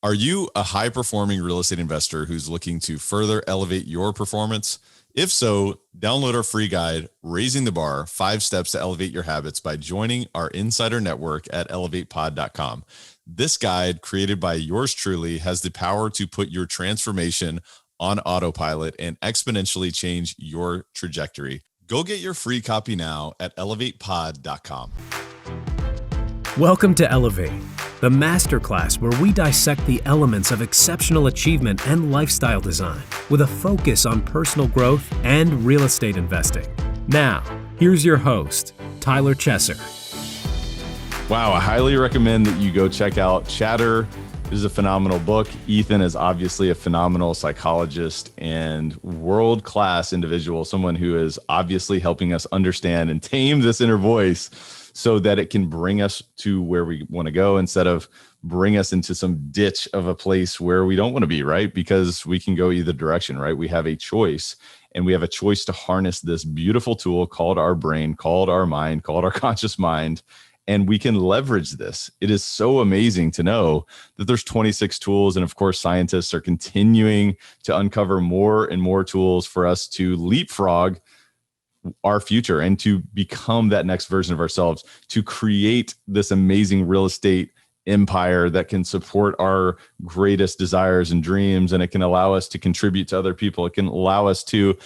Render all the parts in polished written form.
Are you a high-performing real estate investor who's looking to further elevate your performance? If so, download our free guide, Raising the Bar, 5 Steps to Elevate Your Habits by joining our insider network at elevatepod.com. This guide, created by yours truly, has the power to put your transformation on autopilot and exponentially change your trajectory. Go get your free copy now at elevatepod.com. Welcome to Elevate, the masterclass where we dissect the elements of exceptional achievement and lifestyle design with a focus on personal growth and real estate investing. Now, here's your host, Tyler Chesser. Wow, I highly recommend that you go check out Chatter. It is a phenomenal book. Ethan is obviously a phenomenal psychologist and world-class individual, someone who is obviously helping us understand and tame this inner voice so that it can bring us to where we want to go instead of bring us into some ditch of a place where we don't want to be, right? Because we can go either direction, right? We have a choice, and we have a choice to harness this beautiful tool called our brain, called our mind, called our conscious mind, and we can leverage this. It is so amazing to know that there's 26 tools, and of course, scientists are continuing to uncover more and more tools for us to leapfrog our future and to become that next version of ourselves, to create this amazing real estate empire that can support our greatest desires and dreams. And it can allow us to contribute to other people. It can allow us to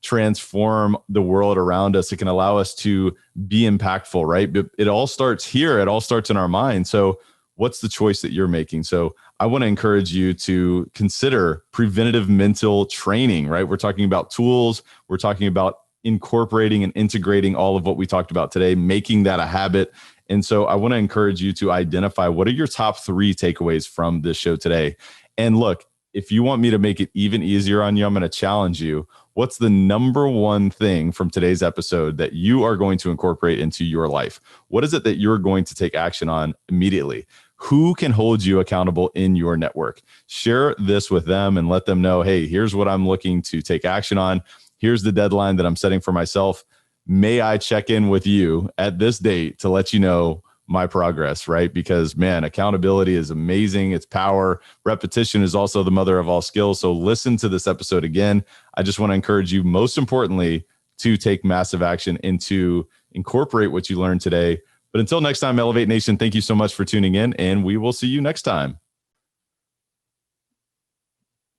transform the world around us. It can allow us to be impactful, right? But it all starts here. It all starts in our mind. So what's the choice that you're making? So I want to encourage you to consider preventative mental training, right? We're talking about tools. We're talking about incorporating and integrating all of what we talked about today, making that a habit. And so I want to encourage you to identify what are your top 3 takeaways from this show today. And look, if you want me to make it even easier on you, I'm going to challenge you. What's the number one thing from today's episode that you are going to incorporate into your life? What is it that you're going to take action on immediately? Who can hold you accountable in your network? Share this with them and let them know, hey, here's what I'm looking to take action on. Here's the deadline that I'm setting for myself. May I check in with you at this date to let you know my progress, right? Because man, accountability is amazing. It's power. Repetition is also the mother of all skills. So listen to this episode again. I just want to encourage you, most importantly, to take massive action and to incorporate what you learned today. But until next time, Elevate Nation, thank you so much for tuning in, and we will see you next time.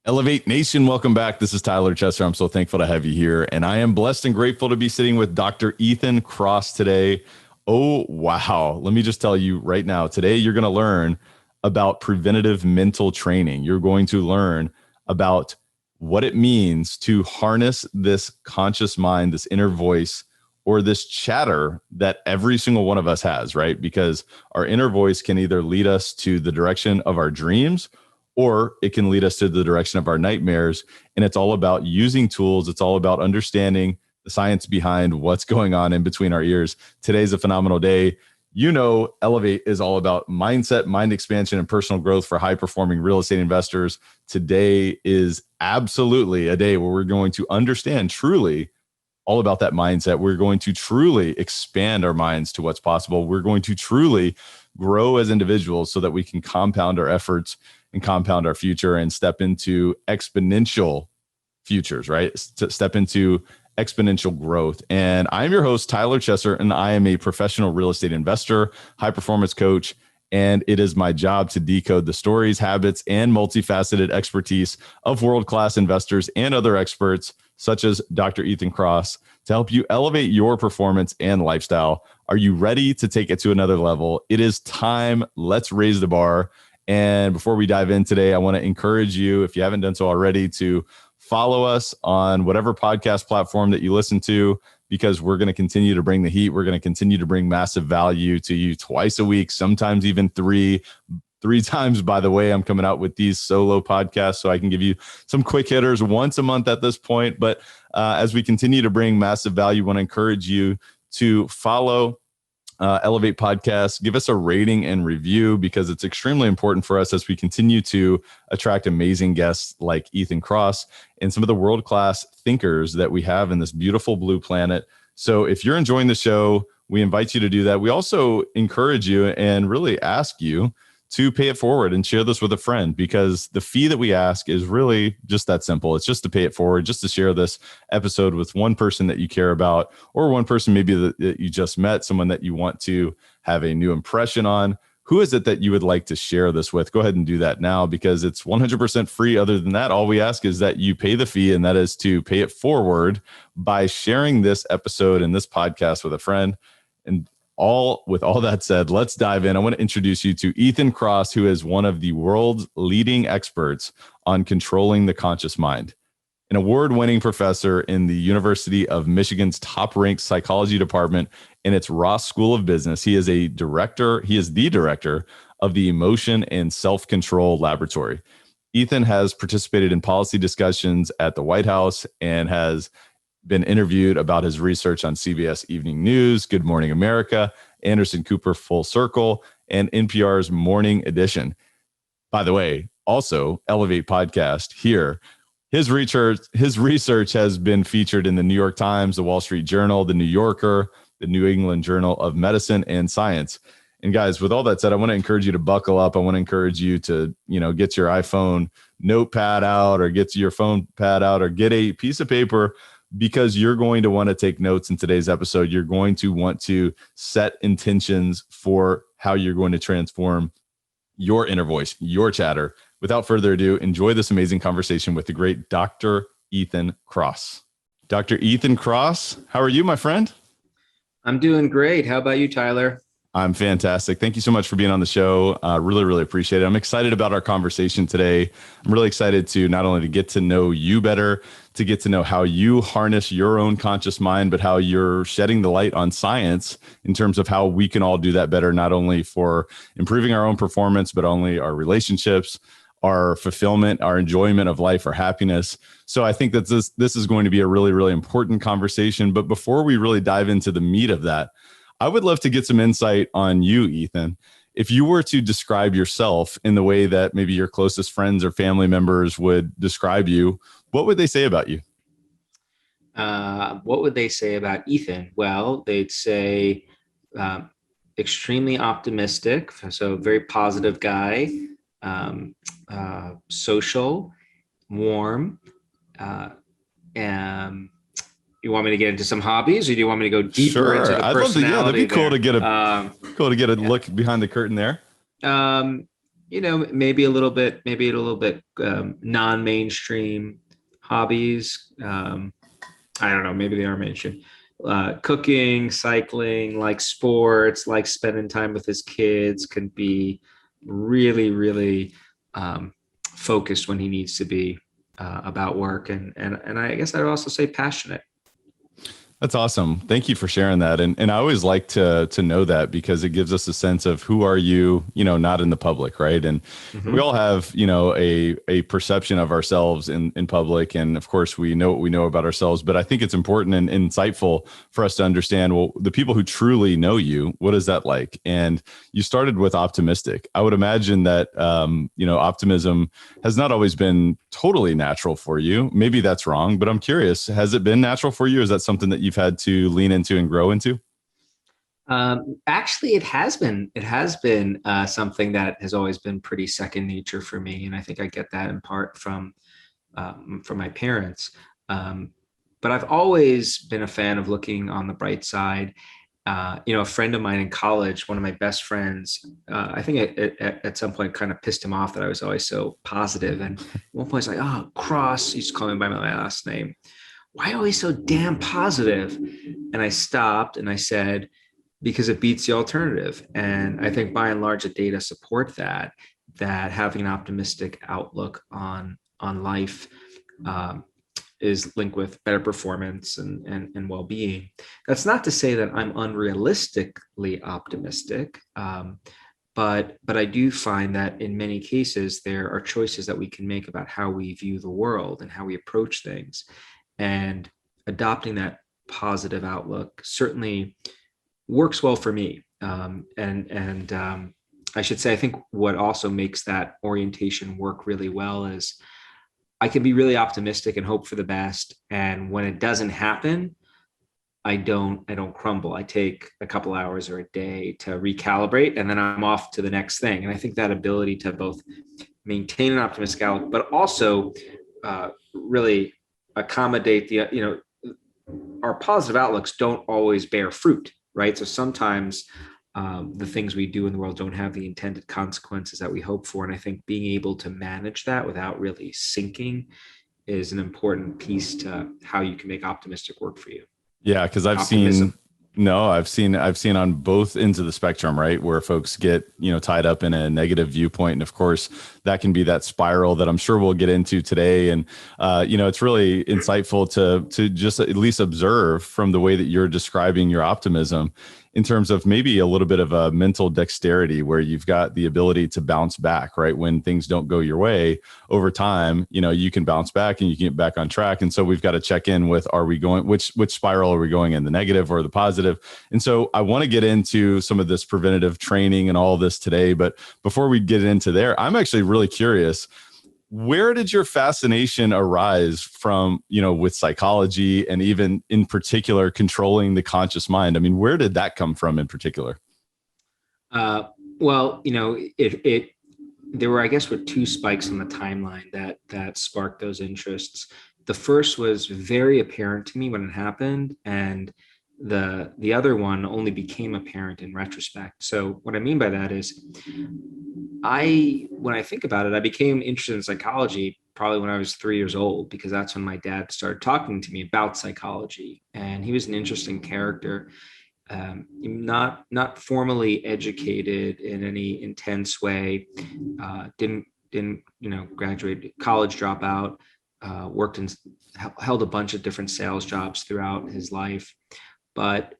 Elevate Nation, welcome back. This is Tyler Chesser. I'm so thankful to have you here. And I am blessed and grateful to be sitting with Dr. Ethan Kross today. Oh, wow. Let me just tell you right now, today you're going to learn about preventative mental training. You're going to learn about what it means to harness this conscious mind, this inner voice, or this chatter that every single one of us has, right? Because our inner voice can either lead us to the direction of our dreams, or it can lead us to the direction of our nightmares. And it's all about using tools. It's all about understanding the science behind what's going on in between our ears. Today's a phenomenal day. You know, Elevate is all about mindset, mind expansion, and personal growth for high-performing real estate investors. Today is absolutely a day where we're going to understand truly all about that mindset. We're going to truly expand our minds to what's possible. We're going to truly grow as individuals so that we can compound our efforts and compound our future and step into exponential futures, right? Step into exponential growth. And I'm your host, Tyler Chesser, and I am a professional real estate investor, high performance coach. And it is my job to decode the stories, habits, and multifaceted expertise of world-class investors and other experts, such as Dr. Ethan Kross, to help you elevate your performance and lifestyle. Are you ready to take it to another level? It is time. Let's raise the bar. And before we dive in today, I want to encourage you, if you haven't done so already, to follow us on whatever podcast platform that you listen to, because we're going to continue to bring the heat. We're going to continue to bring massive value to you twice a week, sometimes even three times. By the way, I'm coming out with these solo podcasts, so I can give you some quick hitters once a month at this point. But as we continue to bring massive value, I want to encourage you to follow Elevate Podcast. Give us a rating and review, because it's extremely important for us as we continue to attract amazing guests like Ethan Kross and some of the world-class thinkers that we have in this beautiful blue planet. So if you're enjoying the show, we invite you to do that. We also encourage you and really ask you to pay it forward and share this with a friend, because the fee that we ask is really just that simple. It's just to pay it forward, just to share this episode with one person that you care about, or one person maybe that you just met, someone that you want to have a new impression on. Who is it that you would like to share this with? Go ahead and do that now, because it's 100% free. Other than that, all we ask is that you pay the fee, and that is to pay it forward by sharing this episode and this podcast with a friend. And with all that said, let's dive in. I want to introduce you to Ethan Kross, who is one of the world's leading experts on controlling the conscious mind. An award-winning professor in the University of Michigan's top-ranked psychology department in its Ross School of Business. He is the director of the Emotion and Self-Control Laboratory. Ethan has participated in policy discussions at the White House and has been interviewed about his research on CBS Evening News, Good Morning America, Anderson Cooper Full Circle, and NPR's Morning Edition. By the way, also Elevate podcast here. His research has been featured in the New York Times, the Wall Street Journal, the New Yorker, the New England Journal of Medicine and Science. And guys, with all that said, I want to encourage you to buckle up. I want to encourage you to, get your iPhone notepad out, or get your phone pad out, or get a piece of paper, because you're going to want to take notes in today's episode. You're going to want to set intentions for how you're going to transform your inner voice, your chatter. Without further ado, enjoy this amazing conversation with the great Dr. Ethan Kross. Dr. Ethan Kross, how are you, my friend? I'm doing great. How about you, Tyler? I'm fantastic. Thank you so much for being on the show. Really, really appreciate it. I'm excited about our conversation today. I'm really excited to not only to get to know you better, to get to know how you harness your own conscious mind, but how you're shedding the light on science in terms of how we can all do that better, not only for improving our own performance, but only our relationships, our fulfillment, our enjoyment of life, our happiness. So I think that this is going to be a really, really important conversation. But before we really dive into the meat of that, I would love to get some insight on you, Ethan. If you were to describe yourself in the way that maybe your closest friends or family members would describe you, what would they say about you? What would they say about Ethan? Well, they'd say extremely optimistic, so very positive guy, social, warm. You want me to get into some hobbies, or do you want me to go deeper into the personality? That'd be cool to get a look behind the curtain there. Maybe a little bit non-mainstream hobbies. I don't know, maybe they are mainstream. Cooking, cycling, like sports, like spending time with his kids, can be really, really focused when he needs to be about work. And I guess I'd also say passionate. That's awesome. Thank you for sharing that. And I always like to know that, because it gives us a sense of who are you, not in the public, right? And we all have, a perception of ourselves in public. And of course, we know what we know about ourselves. But I think it's important and insightful for us to understand, well, the people who truly know you, what is that like? And you started with optimistic. I would imagine that, optimism has not always been totally natural for you. Maybe that's wrong, but I'm curious, has it been natural for you? Is that something that you've had to lean into and grow into? Actually, it has been something that has always been pretty second nature for me. And I think I get that in part from my parents. But I've always been a fan of looking on the bright side. A friend of mine in college, one of my best friends, I think at some point kind of pissed him off that I was always so positive. And at one point he's like, "Oh, Kross," he used to call me by my last name. "Why always so damn positive?" And I stopped and I said, because it beats the alternative. And I think by and large, the data support that having an optimistic outlook on life is linked with better performance and well-being. That's not to say that I'm unrealistically optimistic, but I do find that in many cases, there are choices that we can make about how we view the world and how we approach things. And adopting that positive outlook certainly works well for me. I should say, I think what also makes that orientation work really well is I can be really optimistic and hope for the best. And when it doesn't happen, I don't crumble. I take a couple hours or a day to recalibrate, and then I'm off to the next thing. And I think that ability to both maintain an optimistic outlook, but also really accommodate our positive outlooks don't always bear fruit, right? So sometimes the things we do in the world don't have the intended consequences that we hope for. And I think being able to manage that without really sinking is an important piece to how you can make optimistic work for you. Yeah, because Optimism. I've seen on both ends of the spectrum, right, where folks get, tied up in a negative viewpoint. And of course, that can be that spiral that I'm sure we'll get into today. And, it's really insightful to just at least observe from the way that you're describing your optimism in terms of maybe a little bit of a mental dexterity where you've got the ability to bounce back, right? When things don't go your way over time, you can bounce back and you can get back on track. And so we've got to check in with, are we going, which spiral are we going in, the negative or the positive? And so I want to get into some of this preventative training and all of this today. But before we get into there, I'm actually really curious, where did your fascination arise from, with psychology and even in particular, controlling the conscious mind? I mean, where did that come from in particular? Well, there were, I guess, two spikes on the timeline that sparked those interests. The first was very apparent to me when it happened, and the other one only became apparent in retrospect. So what I mean by that is when I think about it, I became interested in psychology probably when I was 3 years old, because that's when my dad started talking to me about psychology. And he was an interesting character, not formally educated in any intense way, didn't graduate, college dropout, held a bunch of different sales jobs throughout his life, but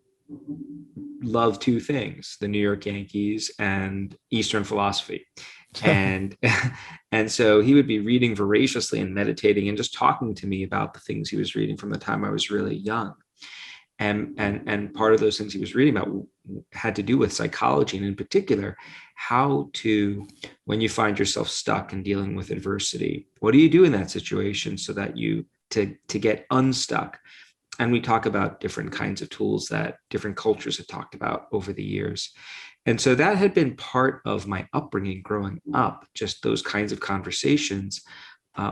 loved two things: the New York Yankees and Eastern philosophy. And so he would be reading voraciously and meditating and just talking to me about the things he was reading from the time I was really young. And part of those things he was reading about had to do with psychology, and in particular, how to, when you find yourself stuck and dealing with adversity, what do you do in that situation so that to get unstuck? And we talk about different kinds of tools that different cultures have talked about over the years. And so that had been part of my upbringing growing up, just those kinds of conversations.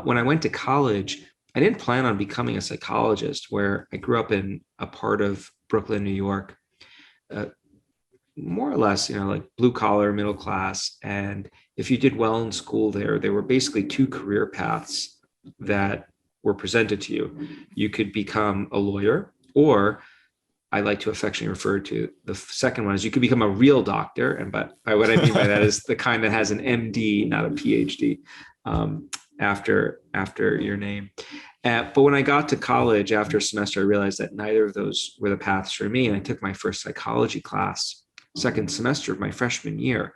When I went to college, I didn't plan on becoming a psychologist, where I grew up in a part of Brooklyn, New York, more or less, like blue collar, middle class. And if you did well in school there were basically two career paths that were presented to you. You could become a lawyer, or I like to affectionately refer to the second one as you could become a real doctor. And but by what I mean by that is the kind that has an MD, not a PhD, after your name. But when I got to college after a semester, I realized that neither of those were the paths for me. And I took my first psychology class, second semester of my freshman year.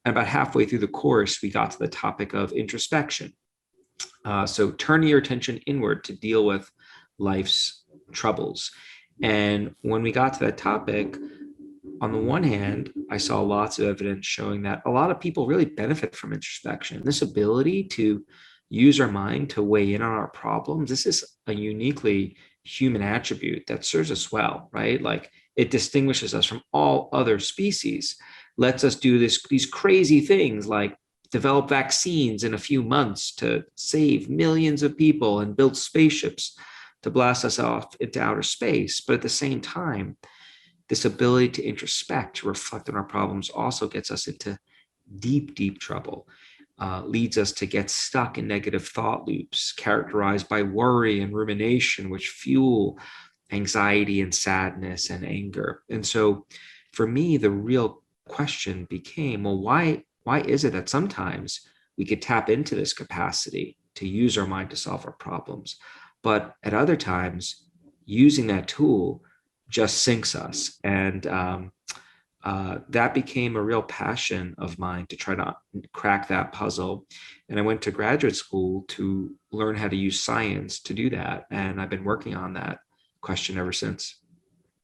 And about halfway through the course, we got to the topic of introspection. So turning your attention inward to deal with life's troubles. And when we got to that topic, on the one hand, I saw lots of evidence showing that a lot of people really benefit from introspection. This ability to use our mind to weigh in on our problems, this is a uniquely human attribute that serves us well, right? Like, it distinguishes us from all other species, lets us do these crazy things like develop vaccines in a few months to save millions of people and build spaceships to blast us off into outer space. But at the same time, this ability to introspect, to reflect on our problems, also gets us into deep, deep trouble, leads us to get stuck in negative thought loops characterized by worry and rumination, which fuel anxiety and sadness and anger. And so for me, the real question became, well, why is it that sometimes we could tap into this capacity to use our mind to solve our problems, but at other times, using that tool just sinks us? And that became a real passion of mine to try to crack that puzzle. And I went to graduate school to learn how to use science to do that. And I've been working on that question ever since.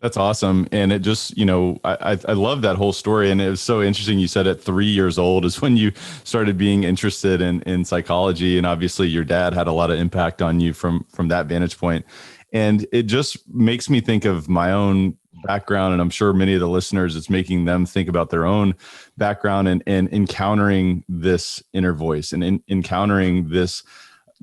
That's awesome. And it just, I love that whole story. And it was so interesting. You said at 3 years old is when you started being interested in psychology. And obviously your dad had a lot of impact on you from that vantage point. And it just makes me think of my own background. And I'm sure many of the listeners, it's making them think about their own background and encountering this inner voice and encountering this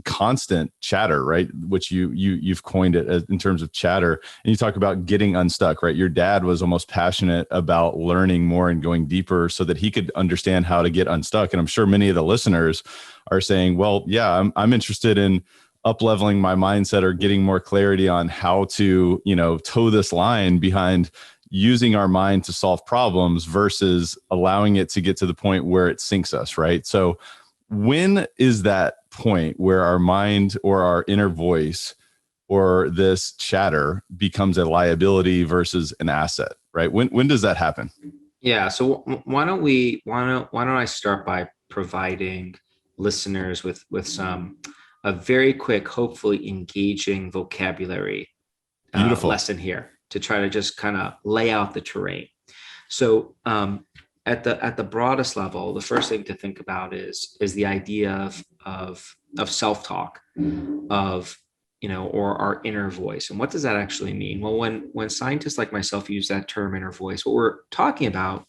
constant chatter, right? Which you've coined it as, in terms of chatter. And you talk about getting unstuck, right? Your dad was almost passionate about learning more and going deeper so that he could understand how to get unstuck. And I'm sure many of the listeners are saying, well, yeah, I'm interested in up leveling my mindset or getting more clarity on how to, toe this line behind using our mind to solve problems versus allowing it to get to the point where it sinks us, right? So when is that point where our mind or our inner voice or this chatter becomes a liability versus an asset, right? When does that happen? Yeah. So why don't I start by providing listeners with a very quick, hopefully engaging vocabulary Beautiful. lesson here to try to just kind of lay out the terrain. So at the broadest level, the first thing to think about is the idea of self-talk, of or our inner voice. And what does that actually mean? Well, when scientists like myself use that term inner voice, what we're talking about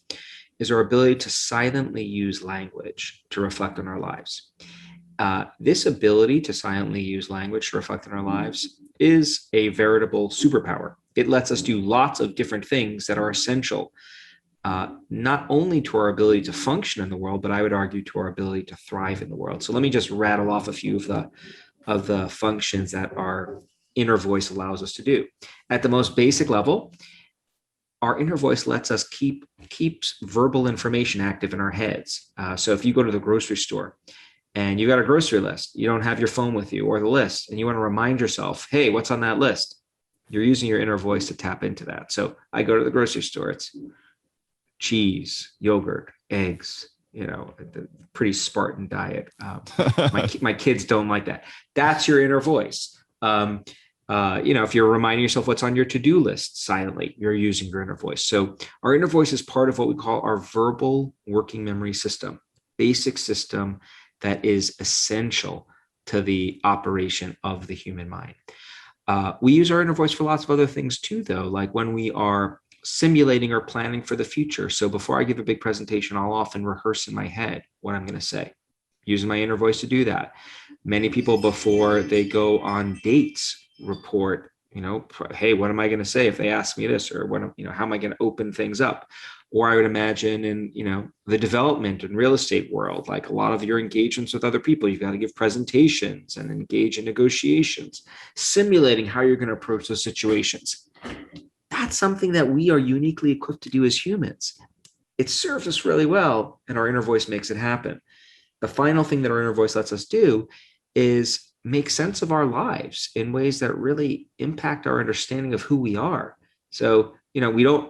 is our ability to silently use language to reflect on our lives. This ability to silently use language to reflect on our lives is a veritable superpower. It lets us do lots of different things that are essential, not only to our ability to function in the world, but I would argue to our ability to thrive in the world. So let me just rattle off a few of the functions that our inner voice allows us to do. At the most basic level, our inner voice lets us keeps verbal information active in our heads. So if you go to the grocery store and you got a grocery list, you don't have your phone with you or the list, and you want to remind yourself, hey, what's on that list? You're using your inner voice to tap into that. So I go to the grocery store, it's cheese, yogurt, eggs, the pretty Spartan diet. My kids don't like that. That's your inner voice. If you're reminding yourself what's on your to-do list silently, you're using your inner voice. So our inner voice is part of what we call our verbal working memory system, basic system that is essential to the operation of the human mind. We use our inner voice for lots of other things too, though, like when we are simulating or planning for the future. So before I give a big presentation, I'll often rehearse in my head what I'm going to say, using my inner voice to do that. Many people, before they go on dates, report, hey, what am I going to say if they ask me this, or how am I going to open things up? Or I would imagine in, the development and real estate world, like a lot of your engagements with other people, you've got to give presentations and engage in negotiations, simulating how you're going to approach those situations. That's something that we are uniquely equipped to do as humans. It serves us really well, and our inner voice makes it happen. The final thing that our inner voice lets us do is make sense of our lives in ways that really impact our understanding of who we are. So,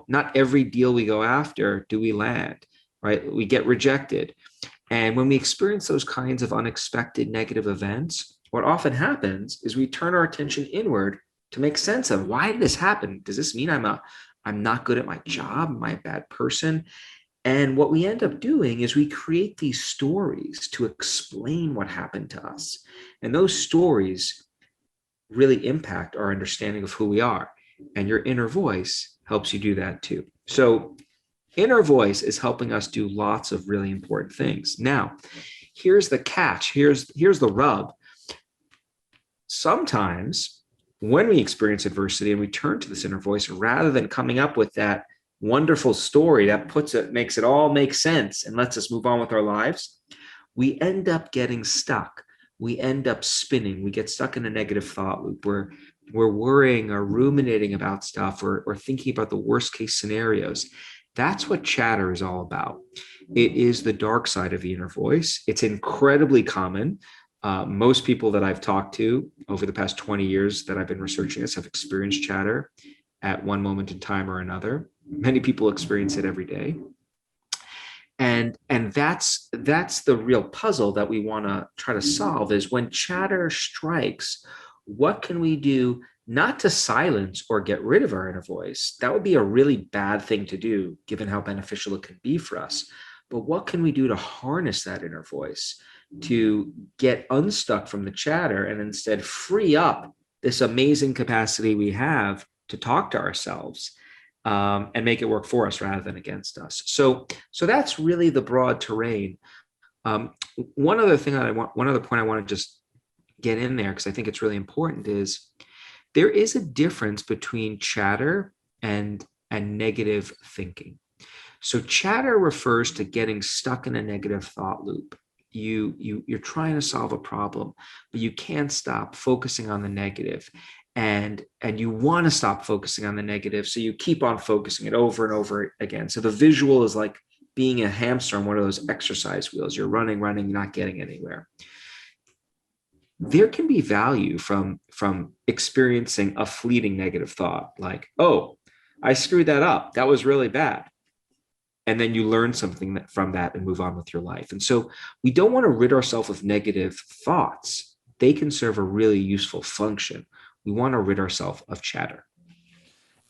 not every deal we go after do we land, right? We get rejected. And when we experience those kinds of unexpected negative events, what often happens is we turn our attention inward to make sense of, why did this happen? Does this mean I'm not good at my job? Am I a bad person? And what we end up doing is we create these stories to explain what happened to us. And those stories really impact our understanding of who we are. And your inner voice helps you do that too. So inner voice is helping us do lots of really important things. Now, here's the catch. Here's the rub. Sometimes when we experience adversity and we turn to this inner voice, rather than coming up with that wonderful story that makes it all make sense and lets us move on with our lives, we end up getting stuck. We end up spinning. We get stuck in a negative thought loop where we're worrying or ruminating about stuff or thinking about the worst case scenarios. That's what chatter is all about. It is the dark side of the inner voice. It's incredibly common. Most people that I've talked to over the past 20 years that I've been researching this have experienced chatter at one moment in time or another. Many people experience it every day. And that's the real puzzle that we want to try to solve, is when chatter strikes, what can we do not to silence or get rid of our inner voice? That would be a really bad thing to do, given how beneficial it can be for us. But what can we do to harness that inner voice, to get unstuck from the chatter and instead free up this amazing capacity we have to talk to ourselves and make it work for us rather than against us. So that's really the broad terrain. One other point I want to just get in there, because I think it's really important, is there is a difference between chatter and negative thinking. So chatter refers to getting stuck in a negative thought loop. You're trying to solve a problem, but you can't stop focusing on the negative, and you want to stop focusing on the negative, so you keep on focusing it over and over again. So the visual is like being a hamster on one of those exercise wheels. You're running, you're not getting anywhere. There can be value from experiencing a fleeting negative thought, like, oh, I screwed that up, that was really bad. And then you learn something from that and move on with your life. And so we don't want to rid ourselves of negative thoughts. They can serve a really useful function. We want to rid ourselves of chatter.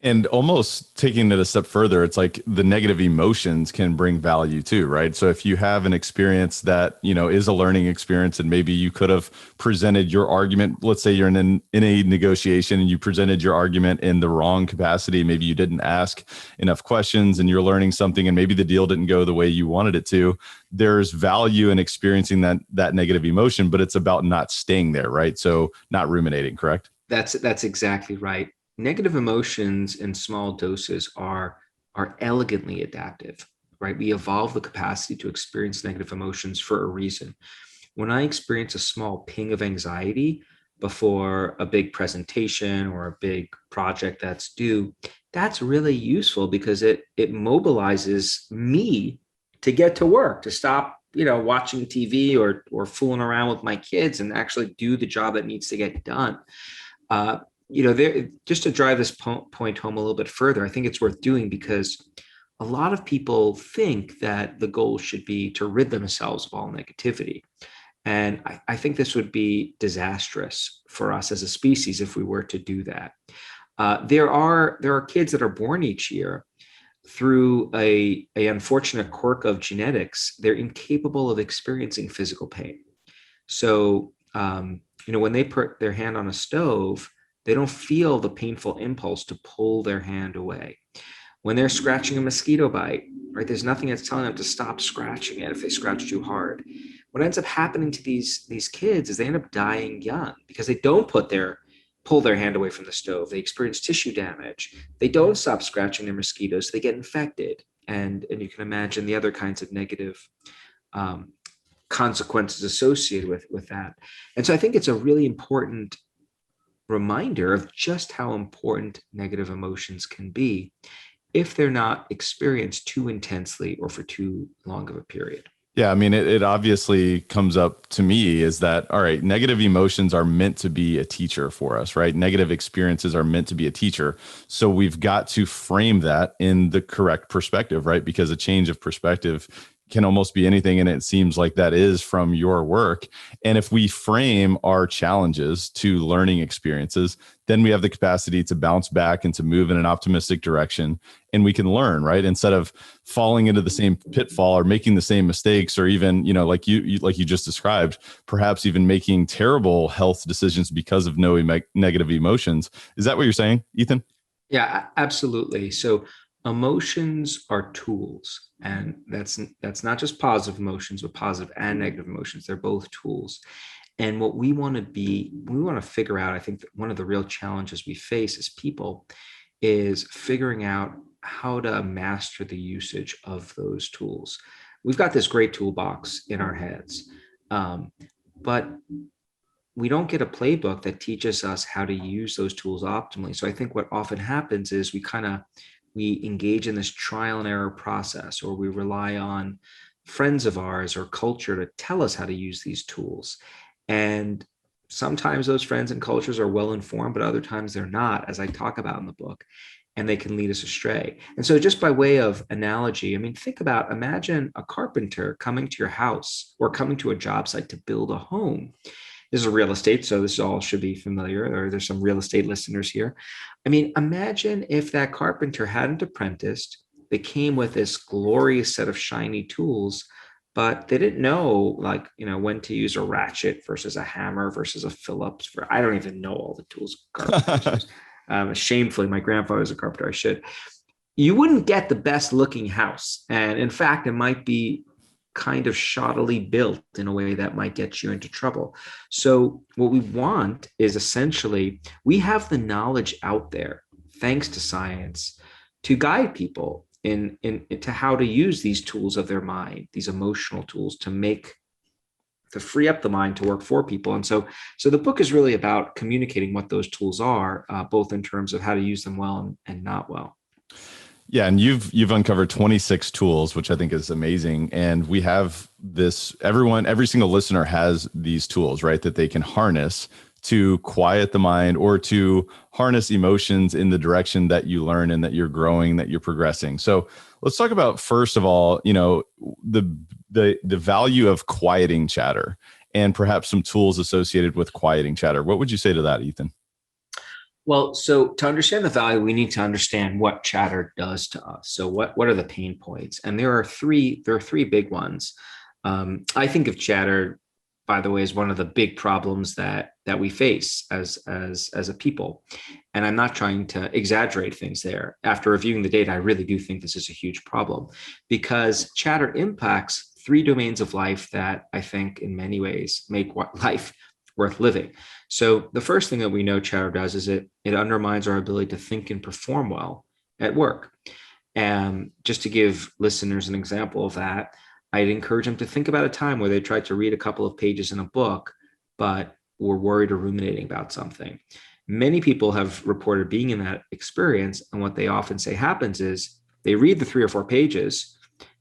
And almost taking it a step further, it's like the negative emotions can bring value too, right? So if you have an experience that, is a learning experience, and maybe you could have presented your argument, let's say you're in a negotiation and you presented your argument in the wrong capacity. Maybe you didn't ask enough questions and you're learning something, and maybe the deal didn't go the way you wanted it to. There's value in experiencing that negative emotion, but it's about not staying there, right? So not ruminating, correct? That's exactly right. Negative emotions in small doses are elegantly adaptive, right? We evolve the capacity to experience negative emotions for a reason. When I experience a small ping of anxiety before a big presentation or a big project that's due, that's really useful because it mobilizes me to get to work, to stop, watching TV or fooling around with my kids and actually do the job that needs to get done. There, just to drive this point home a little bit further, I think it's worth doing because a lot of people think that the goal should be to rid themselves of all negativity. And I think this would be disastrous for us as a species if we were to do that. There are kids that are born each year through a unfortunate quirk of genetics. They're incapable of experiencing physical pain. So, when they put their hand on a stove, they don't feel the painful impulse to pull their hand away. When they're scratching a mosquito bite, right, there's nothing that's telling them to stop scratching it if they scratch too hard. What ends up happening to these kids is they end up dying young because they don't pull their hand away from the stove. They experience tissue damage. They don't stop scratching their mosquitoes. So they get infected. And you can imagine the other kinds of negative consequences associated with that. And so I think it's a really important reminder of just how important negative emotions can be if they're not experienced too intensely or for too long of a period. Yeah, I mean, it obviously comes up to me is that, all right, negative emotions are meant to be a teacher for us, right? Negative experiences are meant to be a teacher. So we've got to frame that in the correct perspective, right? Because a change of perspective can almost be anything. And it seems like that is from your work. And if we frame our challenges to learning experiences, then we have the capacity to bounce back and to move in an optimistic direction. And we can learn, right? Instead of falling into the same pitfall or making the same mistakes, or even, like you just described, perhaps even making terrible health decisions because of no negative emotions. Is that what you're saying, Ethan? Yeah, absolutely. So emotions are tools, and that's not just positive emotions, but positive and negative emotions. They're both tools. And what we want to figure out, I think that one of the real challenges we face as people is figuring out how to master the usage of those tools. We've got this great toolbox in our heads, but we don't get a playbook that teaches us how to use those tools optimally. So I think what often happens is we engage in this trial and error process, or we rely on friends of ours or culture to tell us how to use these tools. And sometimes those friends and cultures are well informed, but other times they're not, as I talk about in the book, and they can lead us astray. And so just by way of analogy, I mean, imagine a carpenter coming to your house or coming to a job site to build a home. This is real estate, so this all should be familiar, or there's some real estate listeners here. I mean, imagine if that carpenter hadn't apprenticed, they came with this glorious set of shiny tools, but they didn't know, like, when to use a ratchet versus a hammer versus a Phillips. I don't even know all the tools carpenters use. Shamefully, my grandfather was a carpenter. I should. You wouldn't get the best looking house. And in fact, it might be kind of shoddily built in a way that might get you into trouble. So what we want is essentially, we have the knowledge out there, thanks to science, to guide people into how to use these tools of their mind, these emotional tools to free up the mind to work for people. And so the book is really about communicating what those tools are, both in terms of how to use them well and not well. Yeah, and you've uncovered 26 tools, which I think is amazing. And we have this, every single listener has these tools, right, that they can harness to quiet the mind or to harness emotions in the direction that you learn and that you're growing, that you're progressing. So let's talk about, first of all, the value of quieting chatter and perhaps some tools associated with quieting chatter. What would you say to that, Ethan? Well, so to understand the value, we need to understand what chatter does to us. So what are the pain points? And there are three big ones. I think of chatter, by the way, as one of the big problems that we face as a people. And I'm not trying to exaggerate things there. After reviewing the data, I really do think this is a huge problem, because chatter impacts three domains of life that I think in many ways make life worth living. So the first thing that we know chatter does is it undermines our ability to think and perform well at work. And just to give listeners an example of that, I'd encourage them to think about a time where they tried to read a couple of pages in a book, but were worried or ruminating about something. Many people have reported being in that experience. And what they often say happens is they read the 3 or 4 pages.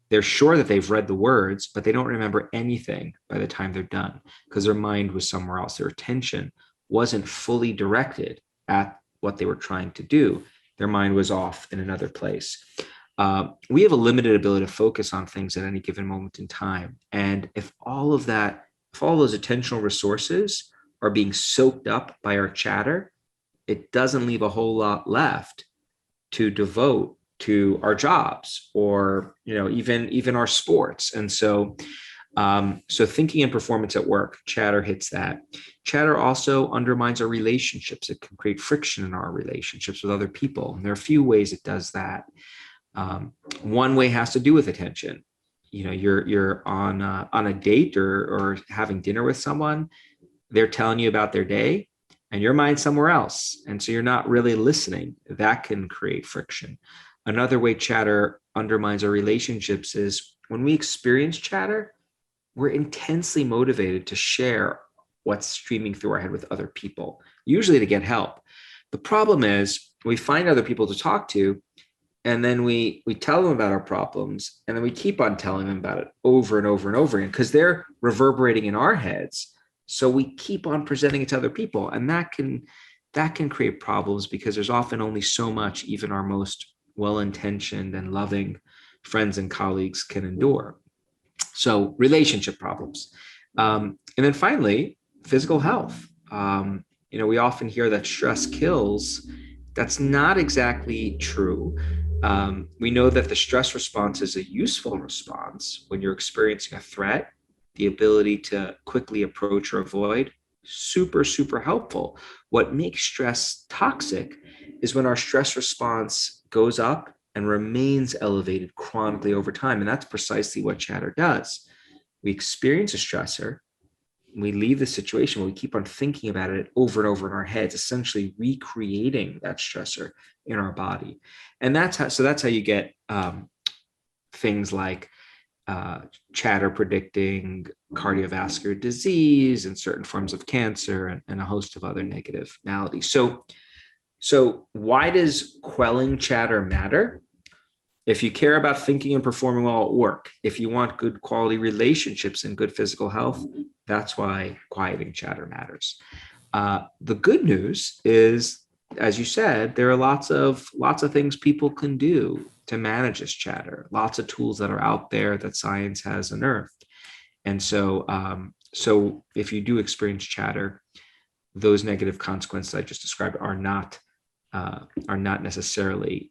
They're sure that they've read the words, but they don't remember anything by the time they're done because their mind was somewhere else. Their attention wasn't fully directed at what they were trying to do. Their mind was off in another place. We have a limited ability to focus on things at any given moment in time. And if all those attentional resources are being soaked up by our chatter, it doesn't leave a whole lot left to devote to our jobs or even our sports. And so thinking and performance at work, chatter hits that. Chatter also undermines our relationships. It can create friction in our relationships with other people. And there are a few ways it does that. One way has to do with attention. You're on a date or having dinner with someone. They're telling you about their day and your mind's somewhere else. And so you're not really listening. That can create friction. Another way chatter undermines our relationships is when we experience chatter, we're intensely motivated to share what's streaming through our head with other people, usually to get help. The problem is we find other people to talk to, and then we tell them about our problems, and then we keep on telling them about it over and over and over again because they're reverberating in our heads. So we keep on presenting it to other people, and that can create problems because there's often only so much even our most well-intentioned and loving friends and colleagues can endure. So relationship problems. And then finally, physical health. We often hear that stress kills. That's not exactly true. We know that the stress response is a useful response when you're experiencing a threat. The ability to quickly approach or avoid, super, super helpful. What makes stress toxic is when our stress response goes up and remains elevated chronically over time. And that's precisely what chatter does. We experience a stressor, we leave the situation, we keep on thinking about it over and over in our heads, essentially recreating that stressor in our body. And that's how you get things like chatter predicting cardiovascular disease and certain forms of cancer and a host of other negative maladies. So why does quelling chatter matter? If you care about thinking and performing well at work, if you want good quality relationships and good physical health, that's why quieting chatter matters. The good news is, as you said, there are lots of things people can do to manage this chatter, lots of tools that are out there that science has unearthed. And so if you do experience chatter, those negative consequences I just described are not necessarily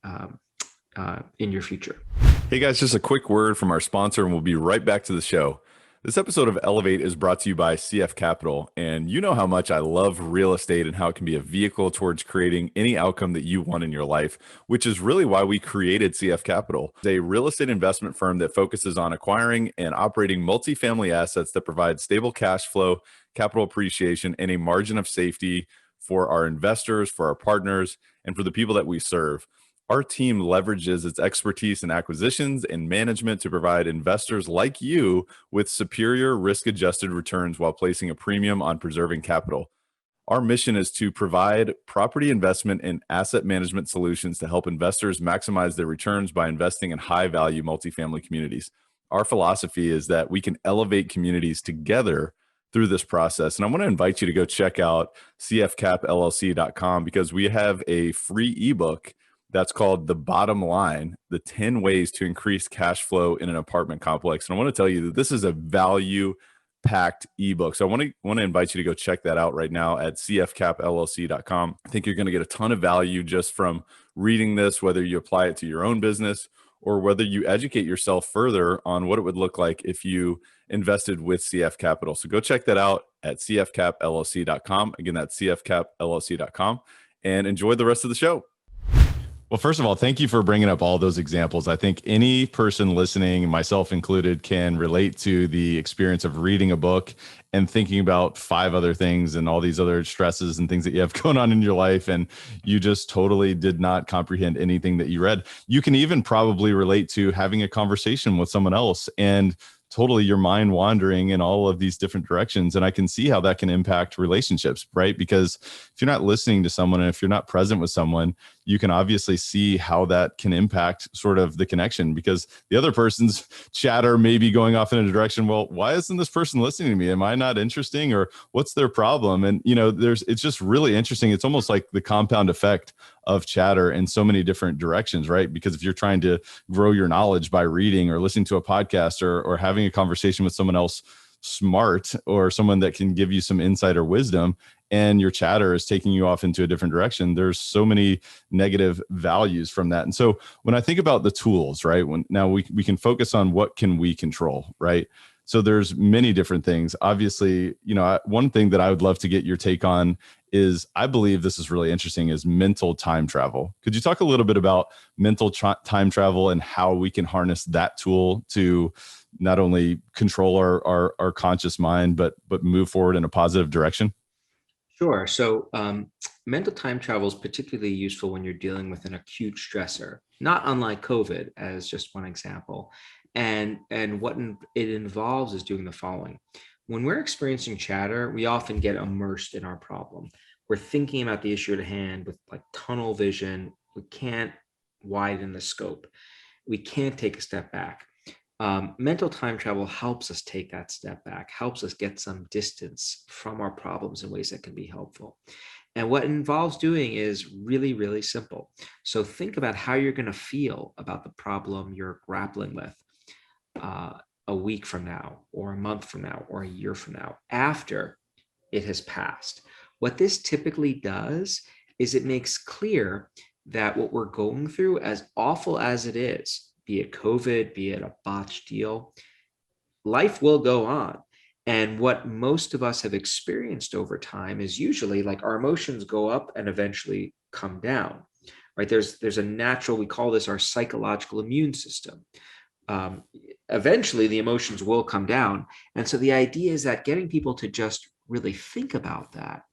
in your future. Hey guys, just a quick word from our sponsor, and we'll be right back to the show. This episode of Elevate is brought to you by CF Capital, and you know how much I love real estate and how it can be a vehicle towards creating any outcome that you want in your life, which is really why we created CF Capital. It's a real estate investment firm that focuses on acquiring and operating multifamily assets that provide stable cash flow, capital appreciation, and a margin of safety for our investors, for our partners, and for the people that we serve. Our team leverages its expertise in acquisitions and management to provide investors like you with superior risk-adjusted returns while placing a premium on preserving capital. Our mission is to provide property investment and asset management solutions to help investors maximize their returns by investing in high-value multifamily communities. Our philosophy is that we can elevate communities together through this process. And I want to invite you to go check out cfcapllc.com because we have a free ebook that's called The Bottom Line, the 10 ways to increase cash flow in an apartment complex. And I want to tell you that this is a value-packed ebook. So I want to invite you to go check that out right now at cfcapllc.com. I think you're going to get a ton of value just from reading this, whether you apply it to your own business or whether you educate yourself further on what it would look like if you invested with CF Capital. So go check that out at cfcapllc.com. Again, that's cfcapllc.com, and enjoy the rest of the show. Well, first of all, thank you for bringing up all those examples. I think any person listening, myself included, can relate to the experience of reading a book and thinking about 5 other things and all these other stresses and things that you have going on in your life. And you just totally did not comprehend anything that you read. You can even probably relate to having a conversation with someone else and totally your mind wandering in all of these different directions. And I can see how that can impact relationships, right? Because if you're not listening to someone and if you're not present with someone, you can obviously see how that can impact sort of the connection, because the other person's chatter may be going off in a direction. Well, why isn't this person listening to me? Am I not interesting, or what's their problem? And, it's just really interesting. It's almost like the compound effect of chatter in so many different directions, right? Because if you're trying to grow your knowledge by reading or listening to a podcast or having a conversation with someone else smart or someone that can give you some insight or wisdom, and your chatter is taking you off into a different direction, there's so many negative values from that. And so when I think about the tools, right, now we can focus on what can we control, right? So there's many different things. Obviously, one thing that I would love to get your take on is, I believe this is really interesting, is mental time travel. Could you talk a little bit about mental time travel and how we can harness that tool to not only control our conscious mind, but move forward in a positive direction? Sure. So mental time travel is particularly useful when you're dealing with an acute stressor, not unlike COVID, as just one example. And what it involves is doing the following. When we're experiencing chatter, we often get immersed in our problem. We're thinking about the issue at hand with like tunnel vision. We can't widen the scope. We can't take a step back. Mental time travel helps us take that step back, helps us get some distance from our problems in ways that can be helpful. And what it involves doing is really, really simple. So think about how you're going to feel about the problem you're grappling with a week from now, or a month from now, or a year from now, after it has passed. What this typically does is it makes clear that what we're going through, as awful as it is, be it COVID, be it a botched deal, life will go on. And what most of us have experienced over time is usually like our emotions go up and eventually come down, right? There's a natural, we call this our psychological immune system. Eventually the emotions will come down. And so the idea is that getting people to just really think about that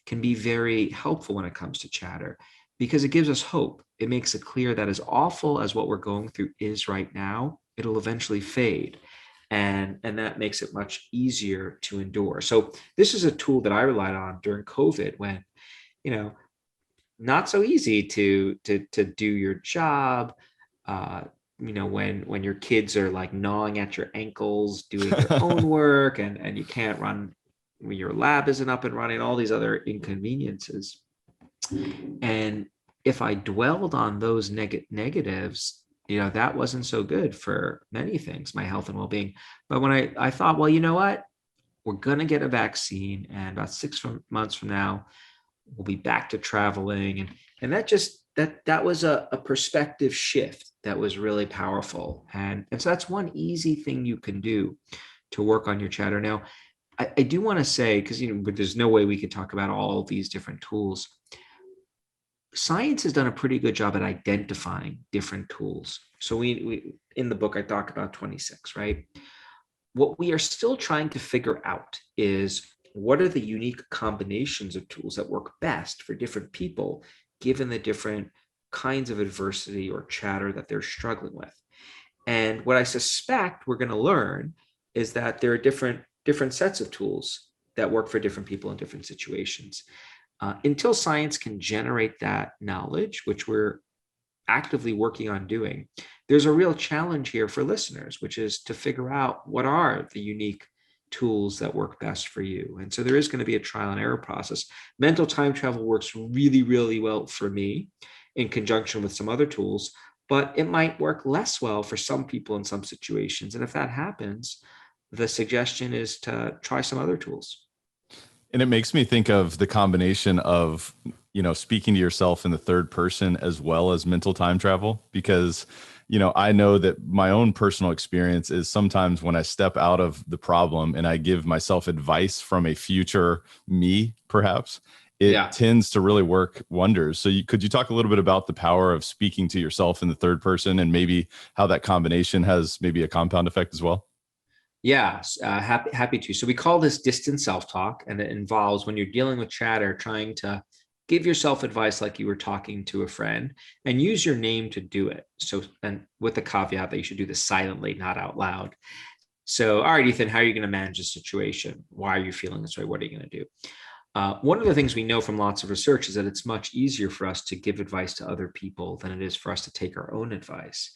can be very helpful when it comes to chatter, because it gives us hope. It makes it clear that as awful as what we're going through is right now, it'll eventually fade. And that makes it much easier to endure. So this is a tool that I relied on during COVID when, not so easy to do your job, when your kids are like gnawing at your ankles, doing their own work, and you can't run, when your lab isn't up and running, all these other inconveniences. And if I dwelled on those negatives, that wasn't so good for many things, my health and well-being. But when I thought, well, you know what, we're going to get a vaccine, and about 6 months from now, we'll be back to traveling. And that just that was a perspective shift that was really powerful. And so that's one easy thing you can do to work on your chatter. Now, I do want to say, because but there's no way we could talk about all of these different tools. Science has done a pretty good job at identifying different tools. So we in the book I talk about 26, right? What we are still trying to figure out is what are the unique combinations of tools that work best for different people, given the different kinds of adversity or chatter that they're struggling with. And what I suspect we're going to learn is that there are different sets of tools that work for different people in different situations. Until science can generate that knowledge, which we're actively working on doing, there's a real challenge here for listeners, which is to figure out what are the unique tools that work best for you. And so there is going to be a trial and error process. Mental time travel works really, really well for me in conjunction with some other tools, but it might work less well for some people in some situations. And if that happens, the suggestion is to try some other tools. And it makes me think of the combination of, speaking to yourself in the third person as well as mental time travel, because, I know that my own personal experience is sometimes when I step out of the problem and I give myself advice from a future me, perhaps, it tends to really work wonders. So could you talk a little bit about the power of speaking to yourself in the third person and maybe how that combination has maybe a compound effect as well? Yeah, happy to. So we call this distant self-talk, and it involves when you're dealing with chatter, trying to give yourself advice like you were talking to a friend and use your name to do it. So, and with the caveat that you should do this silently, not out loud. So, all right, Ethan, how are you going to manage the situation? Why are you feeling this way? What are you going to do? One of the things we know from lots of research is that it's much easier for us to give advice to other people than it is for us to take our own advice.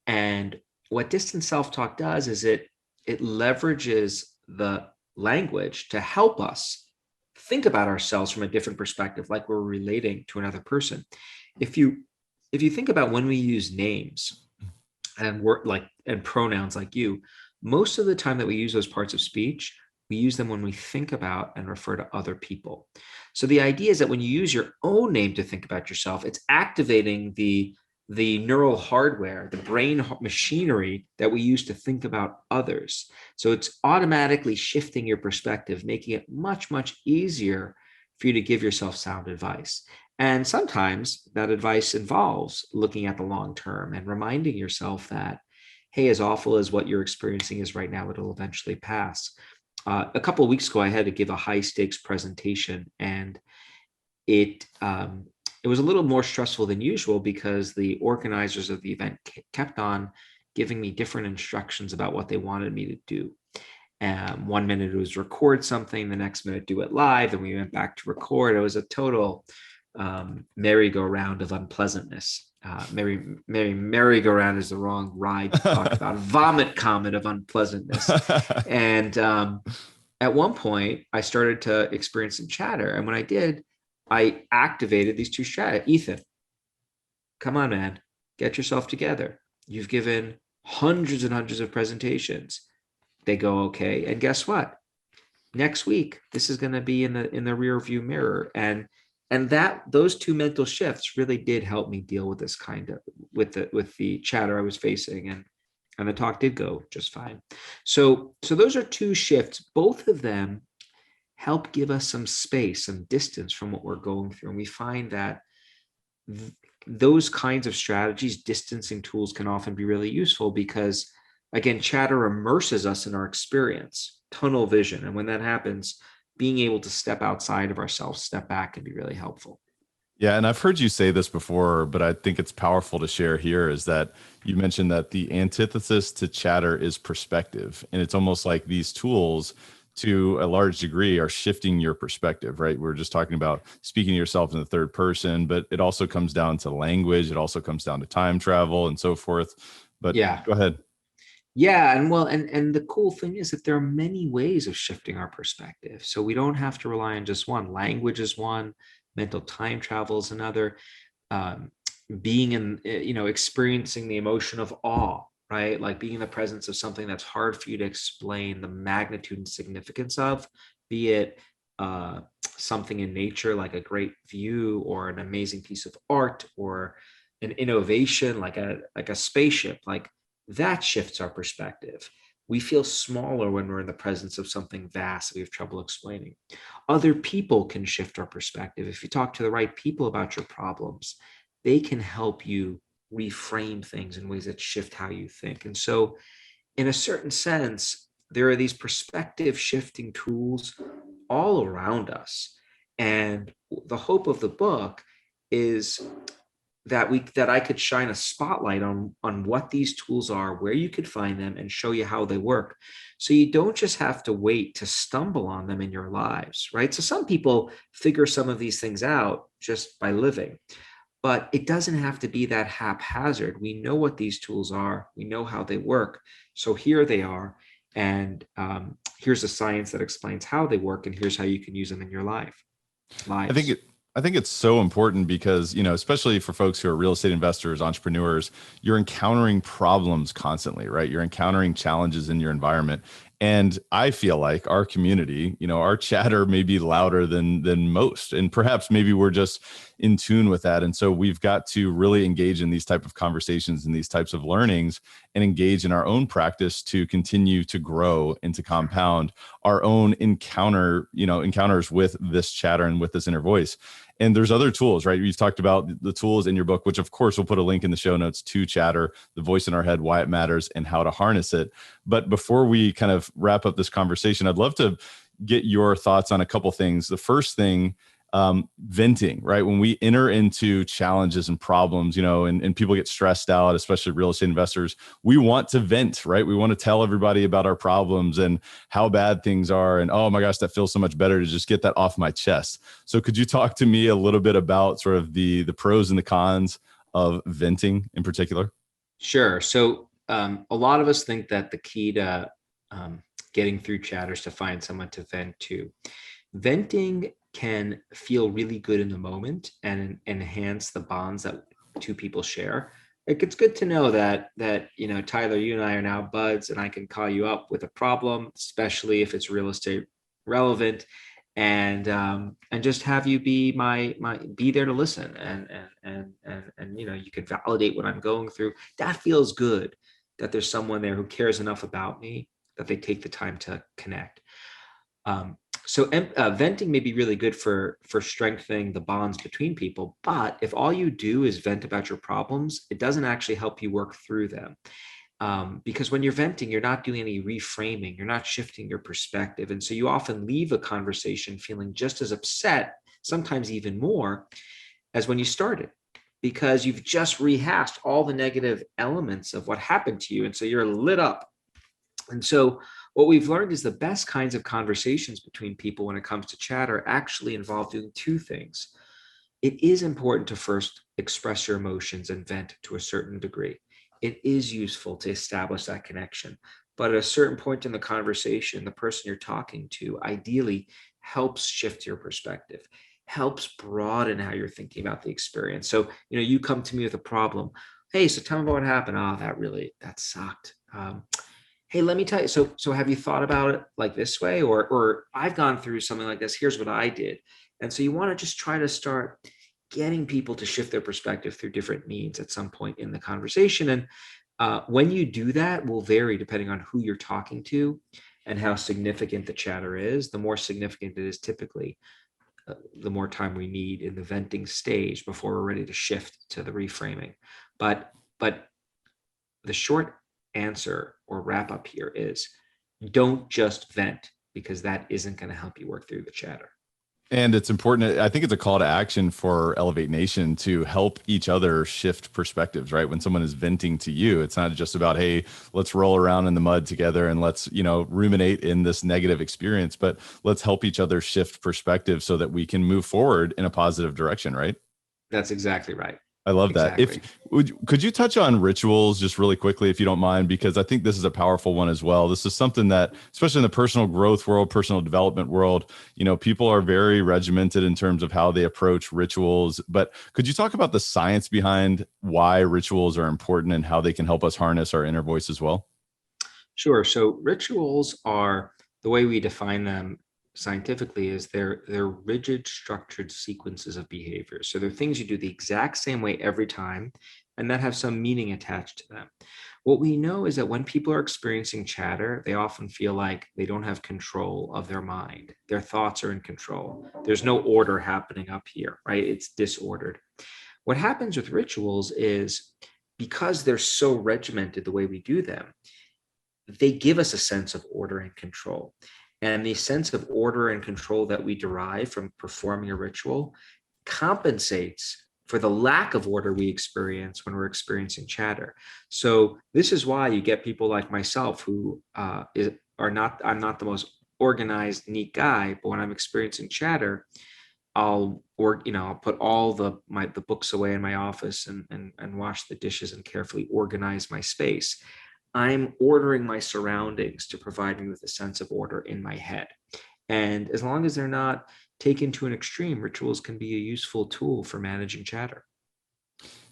And what distant self-talk does is it leverages the language to help us think about ourselves from a different perspective, like we're relating to another person. If you think about when we use names and and pronouns like you, most of the time that we use those parts of speech, we use them when we think about and refer to other people. So the idea is that when you use your own name to think about yourself, it's activating the neural hardware, the brain machinery that we use to think about others. So it's automatically shifting your perspective, making it much, much easier for you to give yourself sound advice. And sometimes that advice involves looking at the long term and reminding yourself that, hey, as awful as what you're experiencing is right now, it'll eventually pass. A couple of weeks ago, I had to give a high stakes presentation, and it was a little more stressful than usual because the organizers of the event kept on giving me different instructions about what they wanted me to do. 1 minute it was record something, the next minute do it live, and we went back to record. It was a total merry-go-round of unpleasantness. Merry-go-round is the wrong ride to talk about. Vomit comet of unpleasantness. And at one point, I started to experience some chatter. And when I did, I activated these two strategies. Ethan, come on, man, get yourself together. You've given hundreds and hundreds of presentations. They go okay. And guess what? Next week, this is going to be in the rear view mirror. And that those two mental shifts really did help me deal with this with the chatter I was facing. And the talk did go just fine. So those are two shifts. Both of them help give us some space, some distance from what we're going through. And we find that those kinds of strategies, distancing tools, can often be really useful because, again, chatter immerses us in our experience, tunnel vision. And when that happens, being able to step outside of ourselves, step back, can be really helpful. Yeah. And I've heard you say this before, but I think it's powerful to share here, is that you mentioned that the antithesis to chatter is perspective. And it's almost like these tools, to a large degree, are shifting your perspective, right? We're just talking about speaking to yourself in the third person, but it also comes down to language. It also comes down to time travel and so forth. But yeah, go ahead. Yeah. And the cool thing is that there are many ways of shifting our perspective. So we don't have to rely on just one. Language is one, mental time travel is another. Being in, experiencing the emotion of awe, right? Like being in the presence of something that's hard for you to explain the magnitude and significance of, be it something in nature, like a great view or an amazing piece of art or an innovation, like a spaceship, like that shifts our perspective. We feel smaller when we're in the presence of something vast that we have trouble explaining. Other people can shift our perspective. If you talk to the right people about your problems, they can help you reframe things in ways that shift how you think. And so, in a certain sense, there are these perspective shifting tools all around us. And the hope of the book is that I could shine a spotlight on what these tools are, where you could find them, and show you how they work. So you don't just have to wait to stumble on them in your lives, right? So some people figure some of these things out just by living, but it doesn't have to be that haphazard. We know what these tools are. We know how they work. So here they are. And here's the science that explains how they work. And here's how you can use them in your lives. I think it's so important because, especially for folks who are real estate investors, entrepreneurs, you're encountering problems constantly, right? You're encountering challenges in your environment. And I feel like our community, our chatter may be louder than most. And perhaps maybe we're just in tune with that. And so we've got to really engage in these type of conversations and these types of learnings and engage in our own practice to continue to grow and to compound our own encounters with this chatter and with this inner voice. And there's other tools, right? You've talked about the tools in your book, which of course we'll put a link in the show notes to chatter, the voice in our head, why it matters, and how to harness it. But before we kind of wrap up this conversation, I'd love to get your thoughts on a couple things. The first thing, venting, right? When we enter into challenges and problems, and people get stressed out, especially real estate investors, we want to vent, right? We want to tell everybody about our problems and how bad things are. And oh my gosh, that feels so much better to just get that off my chest. So could you talk to me a little bit about sort of the pros and the cons of venting in particular? Sure. So a lot of us think that the key to getting through chatter is to find someone to vent to. Venting can feel really good in the moment and enhance the bonds that two people share. Like, it's good to know that Tyler, you and I are now buds, and I can call you up with a problem, especially if it's real estate relevant, and just have you be be there to listen, and you can validate what I'm going through. That feels good, that there's someone there who cares enough about me that they take the time to connect. So venting may be really good for strengthening the bonds between people, but if all you do is vent about your problems, it doesn't actually help you work through them. Because when you're venting, you're not doing any reframing, you're not shifting your perspective. And so you often leave a conversation feeling just as upset, sometimes even more, as when you started, because you've just rehashed all the negative elements of what happened to you. And so you're lit up. And so what we've learned is the best kinds of conversations between people when it comes to chatter actually involve doing two things. It is important to first express your emotions and vent to a certain degree. It is useful to establish that connection. But at a certain point in the conversation, the person you're talking to ideally helps shift your perspective, helps broaden how you're thinking about the experience. So, you come to me with a problem. Hey, so tell me about what happened. Oh, that sucked. Hey, let me tell you. So have you thought about it like this way? Or I've gone through something like this. Here's what I did. And so you want to just try to start getting people to shift their perspective through different means at some point in the conversation. And when you do that will vary depending on who you're talking to and how significant the chatter is. The more significant it is, typically, the more time we need in the venting stage before we're ready to shift to the reframing. But the short answer or wrap up here is, don't just vent, because that isn't going to help you work through the chatter. And it's important. I think it's a call to action for Elevate Nation to help each other shift perspectives, right? When someone is venting to you, it's not just about, hey, let's roll around in the mud together and let's, ruminate in this negative experience, but let's help each other shift perspective so that we can move forward in a positive direction, right? That's exactly right. I love that. Exactly. Could you touch on rituals just really quickly, if you don't mind, because I think this is a powerful one as well. This is something that, especially in the personal growth world, personal development world, people are very regimented in terms of how they approach rituals. But could you talk about the science behind why rituals are important and how they can help us harness our inner voice as well? Sure. So rituals are, the way we define them, scientifically is they're rigid, structured sequences of behavior. So they're things you do the exact same way every time, and that have some meaning attached to them. What we know is that when people are experiencing chatter, they often feel like they don't have control of their mind. Their thoughts are in control. There's no order happening up here, right? It's disordered. What happens with rituals is because they're so regimented the way we do them, they give us a sense of order and control. And the sense of order and control that we derive from performing a ritual compensates for the lack of order we experience when we're experiencing chatter. So this is why you get people like myself who I'm not the most organized, neat guy, but when I'm experiencing chatter, I'll put all the books away in my office and wash the dishes and carefully organize my space. I'm ordering my surroundings to provide me with a sense of order in my head. And as long as they're not taken to an extreme, rituals can be a useful tool for managing chatter.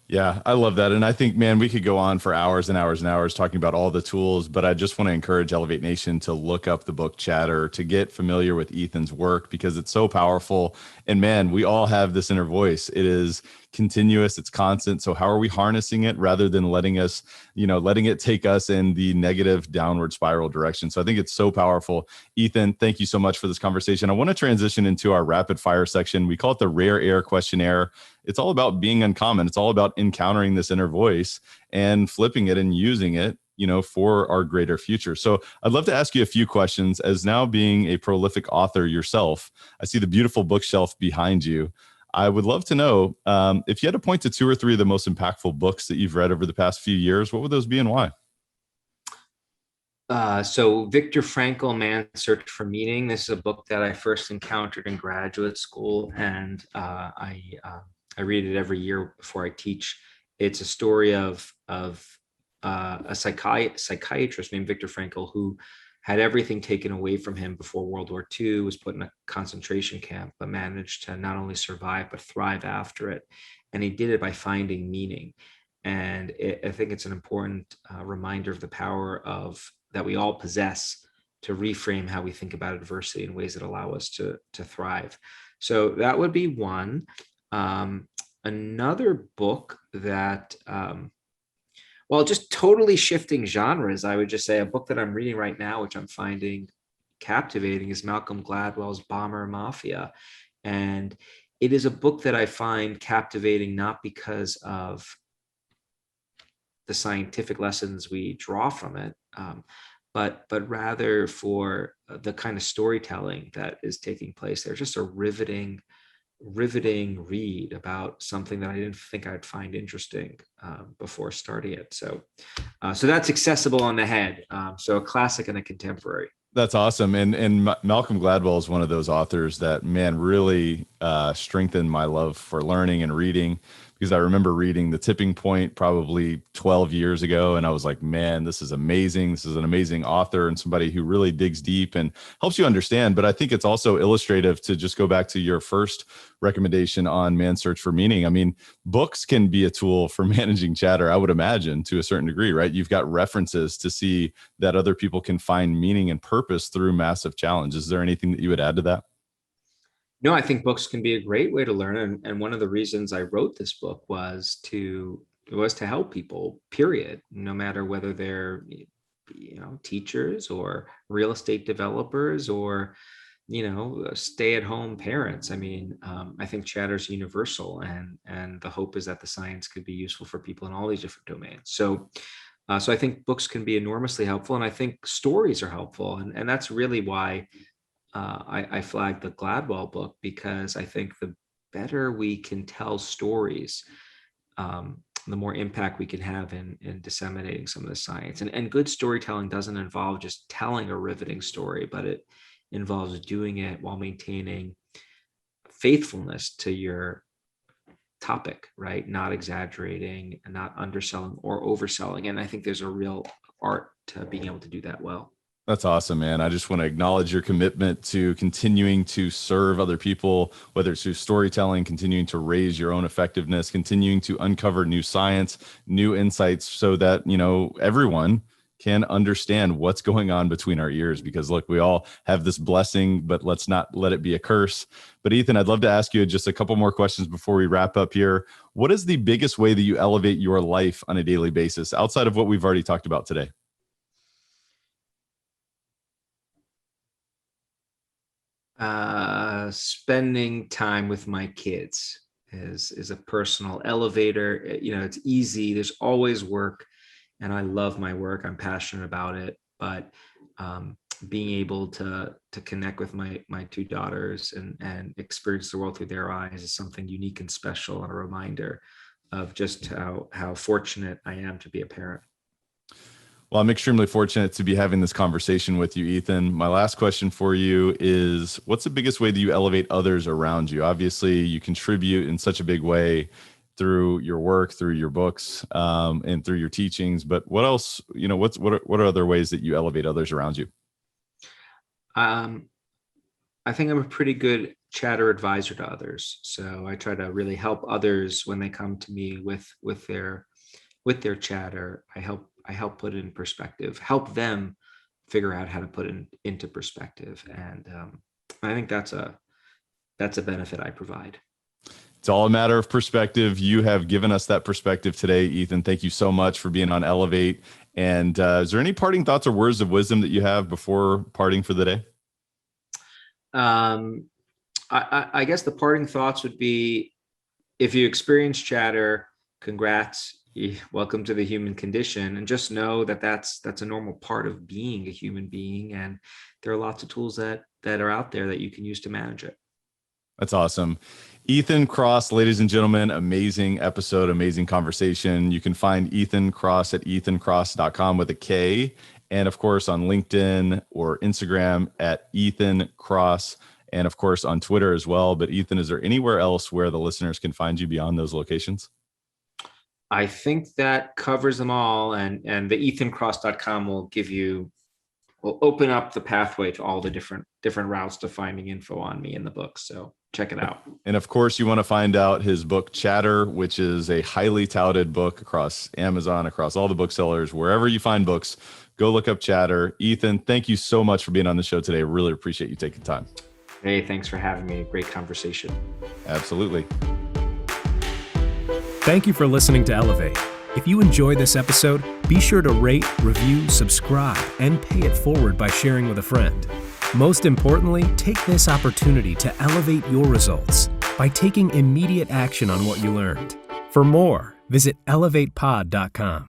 Yeah, I love that. And I think, man, we could go on for hours and hours and hours talking about all the tools, but I just want to encourage Elevate Nation to look up the book Chatter, to get familiar with Ethan's work because it's so powerful. And man, we all have this inner voice. It is continuous, it's constant. So how are we harnessing it rather than letting it take us in the negative downward spiral direction? So I think it's so powerful. Ethan, thank you so much for this conversation. I want to transition into our rapid fire section. We call it the Rare Air Questionnaire. It's all about being uncommon. It's all about encountering this inner voice and flipping it and using it, for our greater future. So I'd love to ask you a few questions. As now being a prolific author yourself, I see the beautiful bookshelf behind you. I would love to know if you had to point to 2 or 3 of the most impactful books that you've read over the past few years, what would those be and why? So Viktor Frankl, Man's Search for Meaning. This is a book that I first encountered in graduate school, and I read it every year before I teach. It's a story of a psychiatrist named Viktor Frankl who had everything taken away from him before World War II, was put in a concentration camp, but managed to not only survive, but thrive after it. And he did it by finding meaning. And I think it's an important reminder of the power that we all possess to reframe how we think about adversity in ways that allow us to thrive. So that would be one. Another book that, just totally shifting genres, I would just say a book that I'm reading right now, which I'm finding captivating, is Malcolm Gladwell's Bomber Mafia. And it is a book that I find captivating not because of the scientific lessons we draw from it, but rather for the kind of storytelling that is taking place there. Just a riveting read about something that I didn't think I'd find interesting before starting it. So that's accessible on the head. So a classic and a contemporary. That's awesome. And Malcolm Gladwell is one of those authors that, man, really strengthened my love for learning and reading, because I remember reading The Tipping Point probably 12 years ago. And I was like, man, this is amazing. This is an amazing author and somebody who really digs deep and helps you understand. But I think it's also illustrative to just go back to your first recommendation on Man's Search for Meaning. I mean, books can be a tool for managing chatter, I would imagine, to a certain degree, right? You've got references to see that other people can find meaning and purpose through massive challenges. Is there anything that you would add to that? No, I think books can be a great way to learn. And one of the reasons I wrote this book was to help people, period, no matter whether they're, teachers or real estate developers or, stay-at-home parents. I mean, I think chatter is universal, and the hope is that the science could be useful for people in all these different domains. So I think books can be enormously helpful, and I think stories are helpful. And that's really why I flagged the Gladwell book, because I think the better we can tell stories, the more impact we can have in disseminating some of the science. And good storytelling doesn't involve just telling a riveting story, but it involves doing it while maintaining faithfulness to your topic, right? Not exaggerating and not underselling or overselling. And I think there's a real art to being able to do that well. That's awesome, man. I just want to acknowledge your commitment to continuing to serve other people, whether it's through storytelling, continuing to raise your own effectiveness, continuing to uncover new science, new insights, so that, everyone can understand what's going on between our ears, because look, we all have this blessing, but let's not let it be a curse. But Ethan, I'd love to ask you just a couple more questions before we wrap up here. What is the biggest way that you elevate your life on a daily basis outside of what we've already talked about today? Spending time with my kids is a personal elevator. It's easy. There's always work, and I love my work. I'm passionate about it, but being able to connect with my two daughters and experience the world through their eyes is something unique and special, and a reminder of just how fortunate I am to be a parent. Well, I'm extremely fortunate to be having this conversation with you, Ethan. My last question for you is, what's the biggest way that you elevate others around you? Obviously, you contribute in such a big way through your work, through your books, and through your teachings. But what else, what are other ways that you elevate others around you? I think I'm a pretty good chatter advisor to others. So I try to really help others when they come to me with their chatter. I help put it in perspective, help them figure out how to put it into perspective. And I think that's a benefit I provide. It's all a matter of perspective. You have given us that perspective today, Ethan. Thank you so much for being on Elevate. And is there any parting thoughts or words of wisdom that you have before parting for the day? I guess the parting thoughts would be, if you experience chatter, congrats. Welcome to the human condition, and just know that that's a normal part of being a human being, and there are lots of tools that are out there that you can use to manage it. That's awesome. Ethan Kross, ladies and gentlemen, amazing episode, amazing conversation. You can find Ethan Kross at ethankross.com with a K, and of course on LinkedIn or Instagram at Ethan Kross, and of course on Twitter as well. But Ethan, is there anywhere else where the listeners can find you beyond those locations? I think that covers them all, and the ethankross.com will open up the pathway to all the different routes to finding info on me in the book. So check it out. And of course, you want to find out his book, Chatter, which is a highly touted book across Amazon, across all the booksellers, wherever you find books, go look up Chatter. Ethan, thank you so much for being on the show today. Really appreciate you taking time. Hey, thanks for having me. Great conversation. Absolutely. Thank you for listening to Elevate. If you enjoyed this episode, be sure to rate, review, subscribe, and pay it forward by sharing with a friend. Most importantly, take this opportunity to elevate your results by taking immediate action on what you learned. For more, visit elevatepod.com.